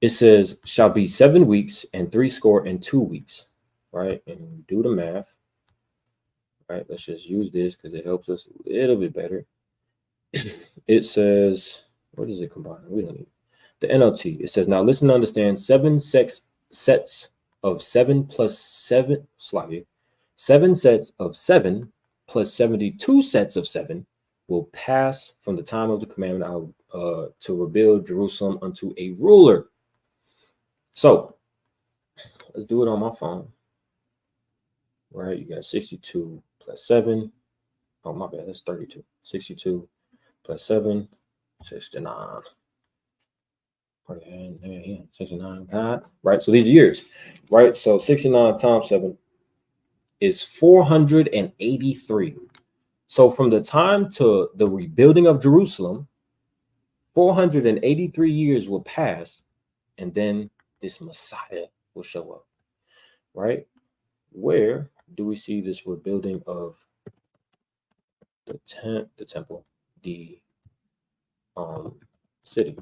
It says, shall be 7 weeks and 62 weeks, right? And do the math, right? Let's just use this because it helps us a little bit better. It says, what does it combine? We don't need the NLT. It says, now listen to understand 7 sets of 7 plus 7, slightly, 7 sets of 7 plus 72 sets of 7 will pass from the time of the commandment to rebuild Jerusalem unto a ruler. So let's do it on my phone. Right, you got 62 plus 7. Oh, my bad, that's 32. 62 plus 7, 69. Okay, yeah, 69. God, right? So these are years, right? So 69 times 7 is 483. So from the time to the rebuilding of Jerusalem, 483 years will pass, and then this Messiah will show up, right? Where do we see this rebuilding of the temple, the city?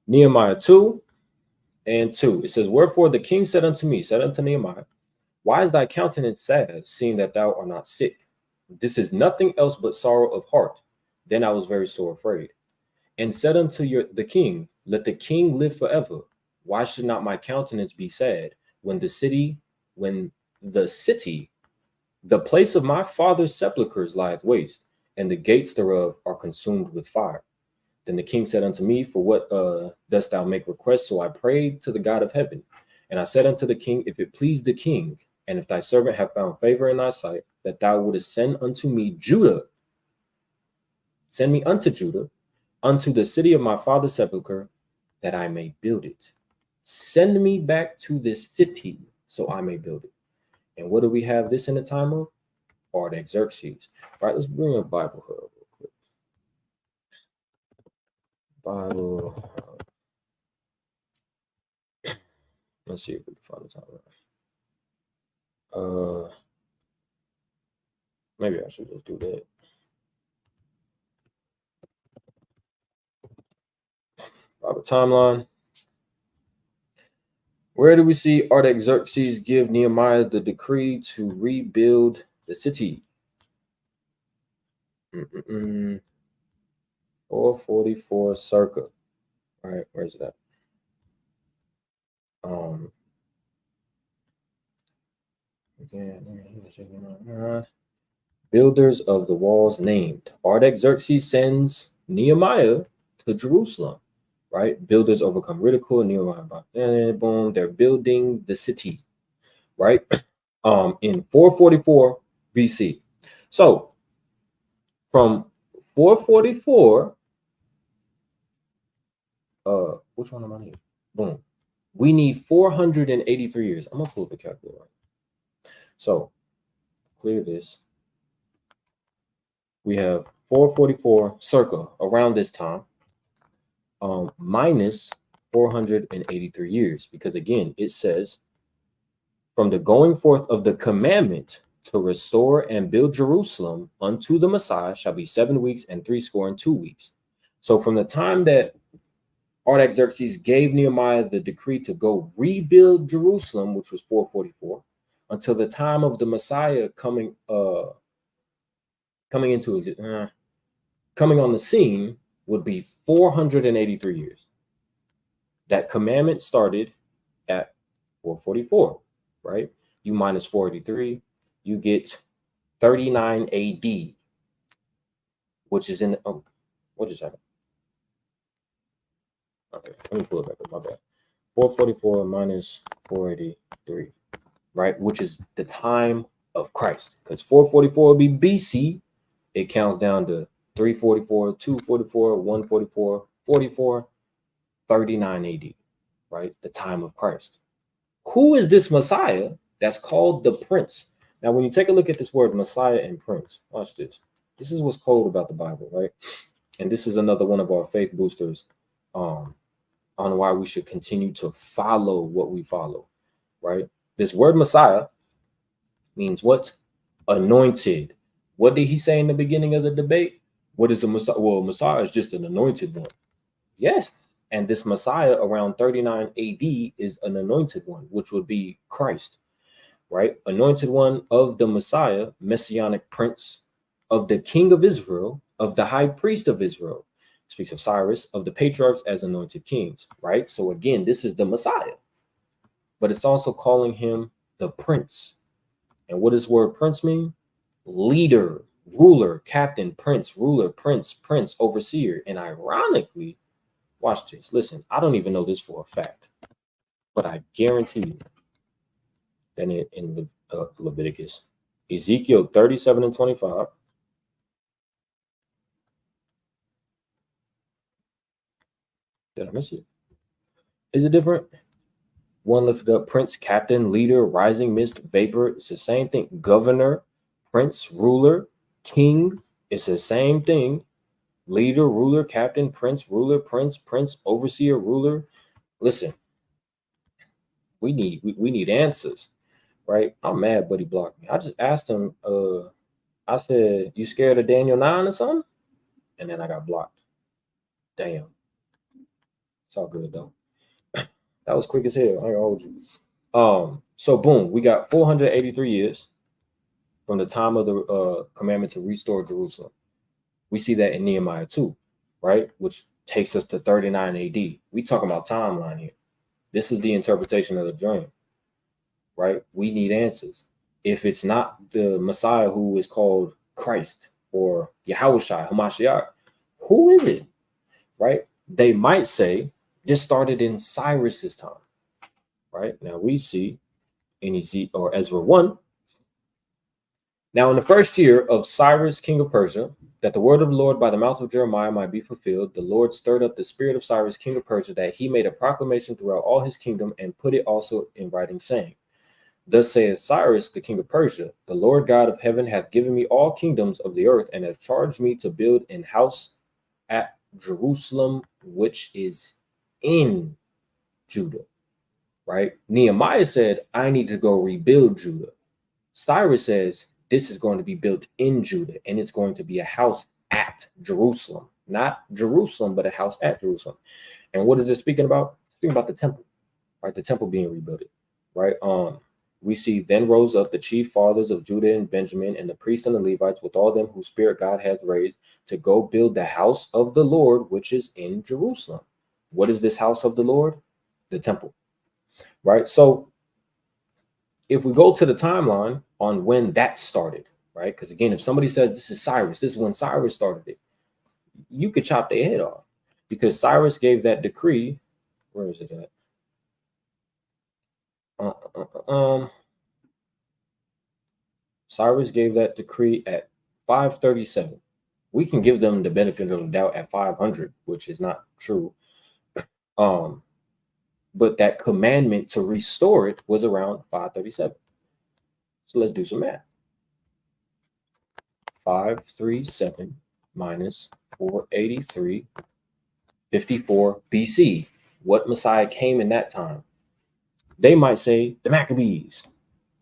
Nehemiah 2:2. It says, wherefore the king said unto Nehemiah, why is thy countenance sad, seeing that thou art not sick? This is nothing else but sorrow of heart. Then I was very sore afraid, and said unto the king, let the king live forever. Why should not my countenance be sad when the city, the place of my father's sepulchres lieth waste, and the gates thereof are consumed with fire? Then the king said unto me, for what dost thou make request? So I prayed to the God of heaven. And I said unto the king, if it please the king, and if thy servant have found favor in thy sight, that thou wouldest send unto me Judah, send me unto Judah, unto the city of my father's sepulchre, that I may build it. Send me back to this city, so I may build it. And what do we have this in the time of? Artaxerxes. All right, let's bring a Bible hub real quick. Bible hub. Let's see if we can find the time. Maybe I should just do that. Bible timeline. Where do we see Artaxerxes give Nehemiah the decree to rebuild the city? 444 circa. All right, where's that? Builders of the walls named. Artaxerxes sends Nehemiah to Jerusalem, right? Builders overcome ridicule. Nehemiah, boom, they're building the city, right? In 444 BC. So from 444, which one am I need? Boom. We need 483 years. I'm gonna pull up the calculator. So clear this. We have 444 circa around this time, minus 483 years, because again, it says from the going forth of the commandment to restore and build Jerusalem unto the Messiah shall be 7 weeks and 62 weeks. So from the time that Artaxerxes gave Nehemiah the decree to go rebuild Jerusalem, which was 444, until the time of the Messiah coming coming on the scene would be 483 years. That commandment started at 444, right? You minus 483, you get 39 AD, which is in, oh, what just happened? Okay, let me pull it back up, my bad. 444 minus 483, right? Which is the time of Christ, because 444 would be BC. It counts down to 344, 244, 144, 44, 39 AD, right? The time of Christ. Who is this Messiah that's called the Prince? Now, when you take a look at this word Messiah and Prince, watch this. This is what's cold about the Bible, right? And this is another one of our faith boosters on why we should continue to follow what we follow, right? This word Messiah means what? Anointed. What did he say in the beginning of the debate? What is a Messiah? Well, Messiah is just an anointed one. Yes. And this Messiah around 39 AD is an anointed one, which would be Christ, right? Anointed one of the Messiah, Messianic Prince, of the King of Israel, of the High Priest of Israel. Speaks of Cyrus, of the patriarchs as anointed kings, right? So again, this is the Messiah, but it's also calling him the Prince. And what does the word Prince mean? Leader, ruler, captain, prince, ruler, prince, overseer. And ironically, watch this. Listen, I don't even know this for a fact, but I guarantee you that in Leviticus, Ezekiel 37 and 25, did I miss it? Is it different? One lifted up, prince, captain, leader, rising mist, vapor. It's the same thing. Governor, prince, ruler, king. It's the same thing. Leader, ruler, captain, prince, ruler, prince, overseer, ruler. Listen, we need answers, right? I'm mad, but he blocked me. I just asked him, I said, you scared of Daniel 9 or something? And then I got blocked. Damn. It's all good though. That was quick as hell. I ain't gonna hold you. So boom, we got 483 years from the time of the commandment to restore Jerusalem. We see that in Nehemiah 2, right? Which takes us to 39 AD. We talking about timeline here. This is the interpretation of the dream, right? We need answers. If it's not the Messiah who is called Christ or Yahushua, Hamashiach, who is it, right? They might say this started in Cyrus's time, right? Now we see in Ezekiel or Ezra 1. Now in the first year of Cyrus, king of Persia, that the word of the Lord by the mouth of Jeremiah might be fulfilled, the Lord stirred up the spirit of Cyrus, king of Persia, that he made a proclamation throughout all his kingdom and put it also in writing, saying, Thus saith Cyrus, the king of Persia, the Lord God of heaven hath given me all kingdoms of the earth, and hath charged me to build an house at Jerusalem, which is in Judah, right? Nehemiah said, I need to go rebuild Judah. Cyrus says, this is going to be built in Judah, and it's going to be a house at Jerusalem. Not Jerusalem, but a house at Jerusalem. And what is it speaking about? Speaking about the temple, right? The temple being rebuilt, right? We see, then rose up the chief fathers of Judah and Benjamin, and the priests and the Levites, with all them whose spirit God hath raised, to go build the house of the Lord, which is in Jerusalem. What is this house of the Lord? The temple, right? So if we go to the timeline on when that started, right? Because again, if somebody says this is Cyrus, this is when Cyrus started it, you could chop their head off, because Cyrus gave that decree. Where is it at? Cyrus gave that decree at 537. We can give them the benefit of the doubt at 500, which is not true. But that commandment to restore it was around 537. So let's do some math. 537 minus 483, 54 BC. What Messiah came in that time? They might say the Maccabees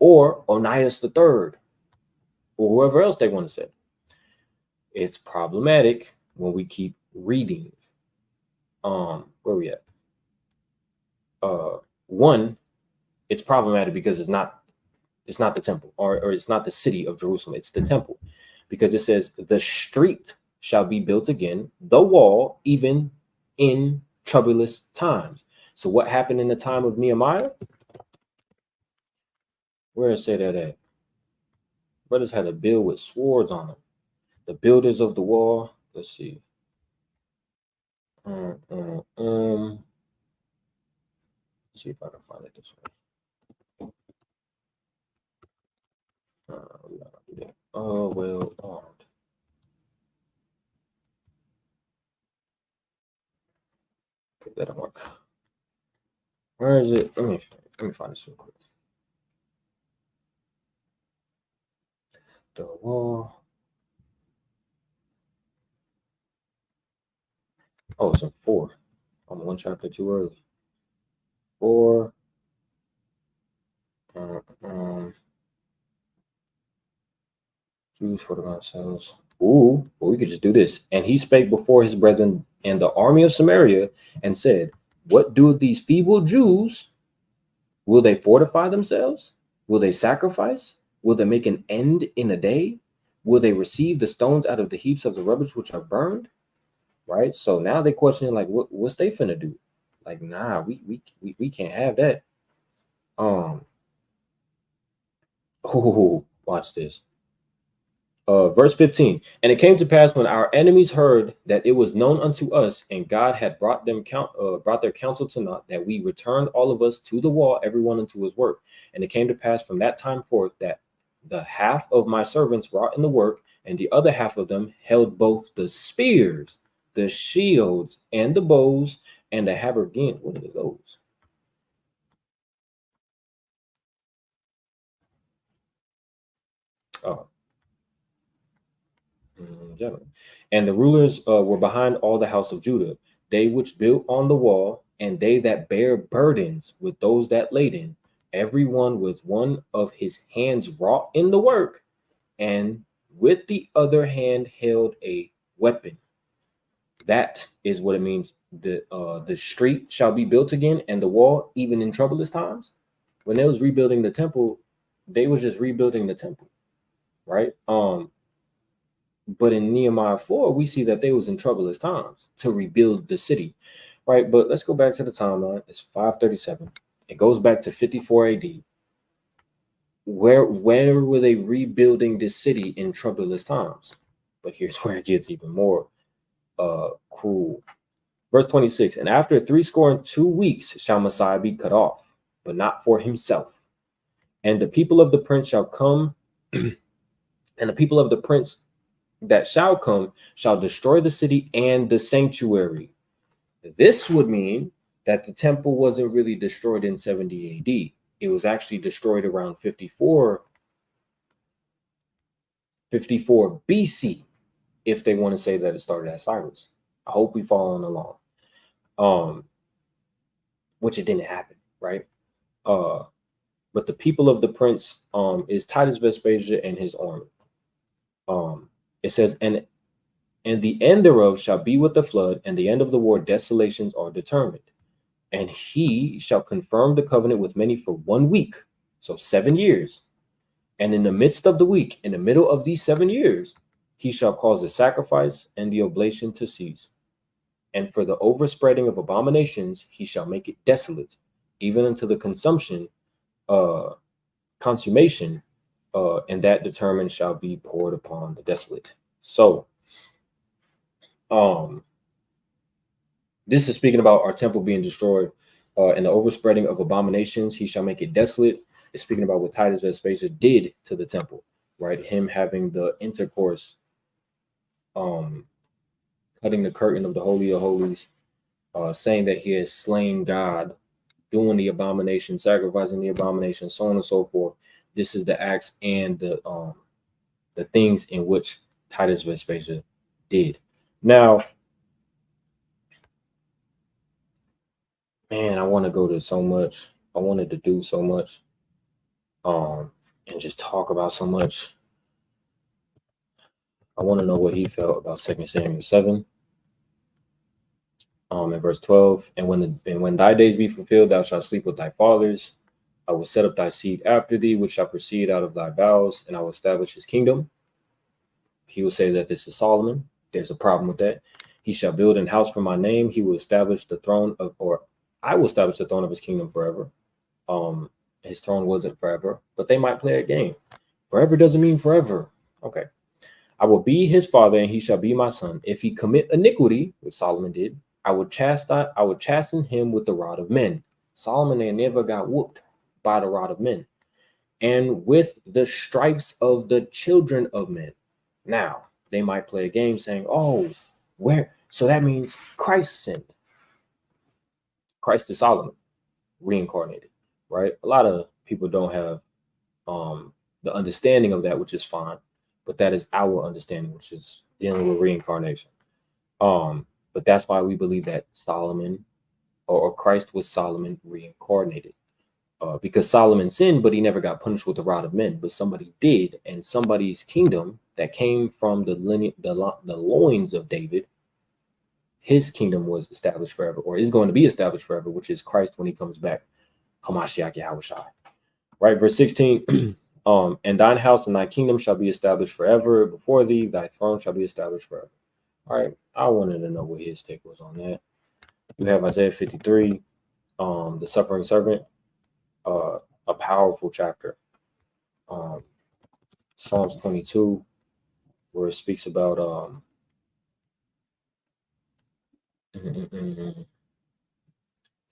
or Onias III or whoever else they want to say. It's problematic when we keep reading. Where we at? One, it's problematic because it's not It's not the temple, or it's not the city of Jerusalem. It's the temple, because it says the street shall be built again, the wall, even in troublous times. So what happened in the time of Nehemiah? Where does it say that at? Brothers had a bill with swords on them. The builders of the wall. Let's see. Let's see if I can find it this way. Oh, well armed. Okay, that'll work. Where is it? Let me find this real quick. The wall. Oh, it's in 4. I'm 1 chapter too early. 4. Jews for themselves. Ooh, well, we could just do this. And he spake before his brethren and the army of Samaria and said, what do these feeble Jews? Will they fortify themselves? Will they sacrifice? Will they make an end in a day? Will they receive the stones out of the heaps of the rubbish which are burned? Right. So now they questioning like, what's they finna do? Like, nah, we can't have that. Oh, watch this. Verse 15. And it came to pass when our enemies heard that it was known unto us, and God had brought their counsel to naught, that we returned all of us to the wall, everyone unto his work. And it came to pass from that time forth that the half of my servants wrought in the work, and the other half of them held both the spears, the shields, and the bows, and the habergeon. What are those? Oh. And the rulers were behind all the house of Judah, they which built on the wall, and they that bear burdens with those that laden, every one with one of his hands wrought in the work, and with the other hand held a weapon. That is what it means. The street shall be built again, and the wall, even in troublous times. When they was rebuilding the temple, they was just rebuilding the temple, right? But in Nehemiah 4, we see that they was in troublous times to rebuild the city, right? But let's go back to the timeline. It's 537. It goes back to 54 AD. Where were they rebuilding this city in troublous times? But here's where it gets even more cruel. Verse 26, and after 62 weeks shall Messiah be cut off, but not for himself. And the people of the prince shall come, and the people of the prince that shall come shall destroy the city and the sanctuary. This would mean that the temple wasn't really destroyed in 70 AD. It was actually destroyed around 54 BC, if they want to say that it started at Cyrus. I hope we following along. Which it didn't happen, right? But the people of the prince is Titus Vespasian and his army. It says, and the end thereof shall be with the flood, and the end of the war desolations are determined. And he shall confirm the covenant with many for 1 week, so 7 years. And in the midst of the week, in the middle of these 7 years, he shall cause the sacrifice and the oblation to cease. And for the overspreading of abominations, he shall make it desolate, even unto the consummation, and that determined shall be poured upon the desolate. So, this is speaking about our temple being destroyed, and the overspreading of abominations, he shall make it desolate. It's speaking about what Titus Vespasian did to the temple, right? Him having the intercourse, cutting the curtain of the Holy of Holies, saying that he has slain God, doing the abomination, sacrificing the abomination, so on and so forth. This is the acts and the things in which Titus Vespasian did. Now, man, I want to go to so much. I wanted to do so much, and just talk about so much. I want to know what he felt about 2 Samuel 7. In verse 12, and when thy days be fulfilled, thou shalt sleep with thy fathers. I will set up thy seed after thee, which shall proceed out of thy bowels, and I will establish his kingdom. He will say that this is Solomon. There's a problem with that. He shall build an house for my name. He will establish the throne of, or I will establish the throne of his kingdom forever. His throne wasn't forever, but they might play a game. Forever doesn't mean forever. Okay. I will be his father, and he shall be my son. If he commit iniquity, which Solomon did, I would chasten him with the rod of men. Solomon ain't never got whooped by the rod of men, and with the stripes of the children of men. Now, they might play a game saying, oh, where? So that means Christ sinned. Christ is Solomon, reincarnated, right? A lot of people don't have the understanding of that, which is fine, but that is our understanding, which is dealing with reincarnation. But that's why we believe that Solomon or Christ was Solomon reincarnated. Because Solomon sinned, but he never got punished with the rod of men, but somebody did, and somebody's kingdom that came from the loins of David, his kingdom was established forever, or is going to be established forever, which is Christ when he comes back. Hamashiach Yahushua. Right, verse 16. And thine house and thy kingdom shall be established forever before thee, thy throne shall be established forever. All right, I wanted to know what his take was on that. You have Isaiah 53, the suffering servant. A powerful chapter. Psalms 22, where it speaks about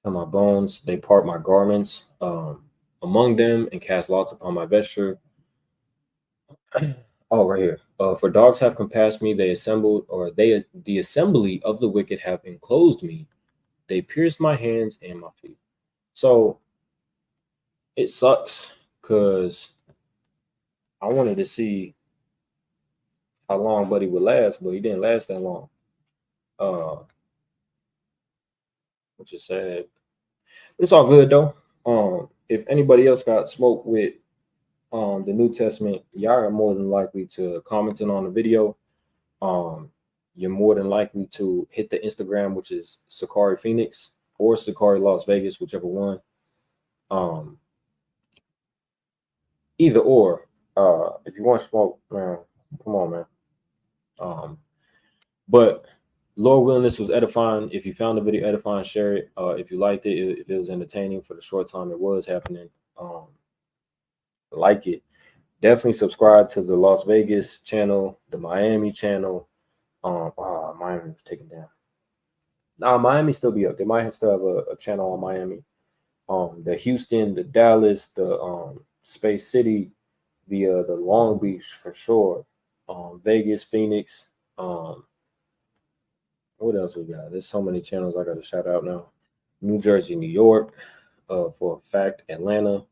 my bones, they part my garments among them and cast lots upon my vesture. Oh, right here. For dogs have compassed me, they assembled, or the assembly of the wicked have enclosed me. They pierced my hands and my feet. So it sucks because I wanted to see how long Buddy would last, but he didn't last that long. Which is sad. It's all good though. If anybody else got smoked with the New Testament, y'all are more than likely to comment on the video. You're more than likely to hit the Instagram, which is Sakari Phoenix or Sakari Las Vegas, whichever one. Either or. If you want to smoke, man, come on, man. But Lord willing, this was edifying. If you found the video edifying, share it. If you liked it, if it was entertaining for the short time it was happening, like it. Definitely subscribe to the Las Vegas channel, the Miami channel. Miami was taken down. Nah, Miami still be up. They might still have a channel on Miami. The Houston, the Dallas, the Space City, the Long Beach for sure. Vegas, Phoenix. What else we got? There's so many channels I got to shout out now. New Jersey, New York, for a fact, Atlanta.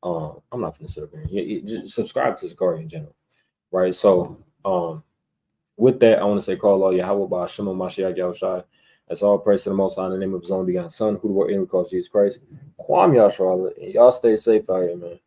I'm not gonna sit up here. You just subscribe to Sakari in general, right? So, with that, I want to say, call all Yahweh by Shema Mashiach Yahushai. That's all praise to the Most High in the name of His only begotten Son, who the world in because Jesus Christ. Kwam Yashua, y'all stay safe out here, man.